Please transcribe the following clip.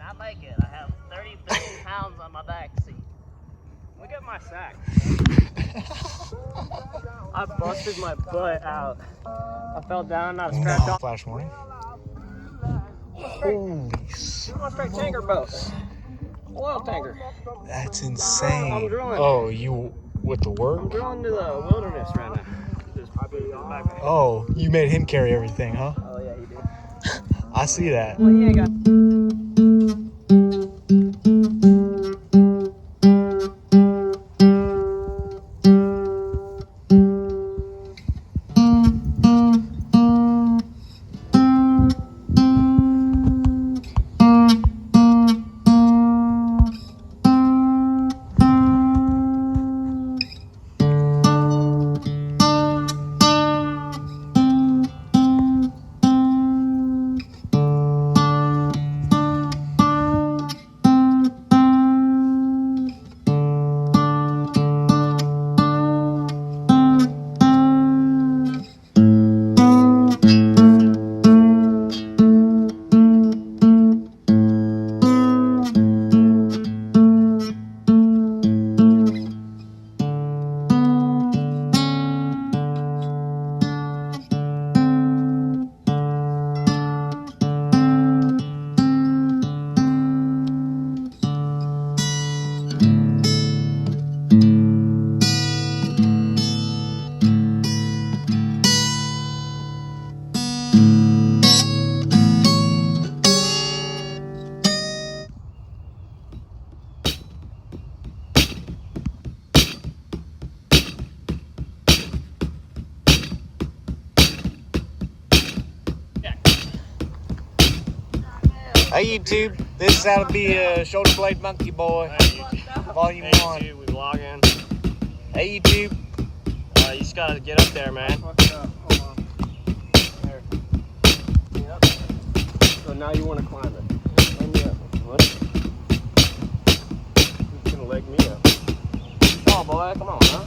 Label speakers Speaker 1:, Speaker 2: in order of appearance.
Speaker 1: I make it. I have 30 billion pounds on my back seat. Look at my sack. I busted my butt out. I fell down, I scratched off.
Speaker 2: Flash warning. Holy
Speaker 1: My straight tanker boat. Oil tanker.
Speaker 2: That's insane.
Speaker 1: I'm drilling.
Speaker 2: Oh, you with the work?
Speaker 1: I'm drilling to the wilderness right now. Just put it in the backpack.
Speaker 2: Oh, you made him carry everything, huh?
Speaker 1: Oh yeah, he did.
Speaker 2: I see that.
Speaker 1: Well, he ain't got.
Speaker 2: Hey YouTube, this is how to be a shoulder blade monkey boy. Volume 1.
Speaker 1: YouTube, we vlogging.
Speaker 2: Hey YouTube.
Speaker 1: You just gotta get up there, man. Hold on. There. Yep. So now you want to climb it. Climb me up. What? You're gonna leg me up. Oh boy, come on, huh?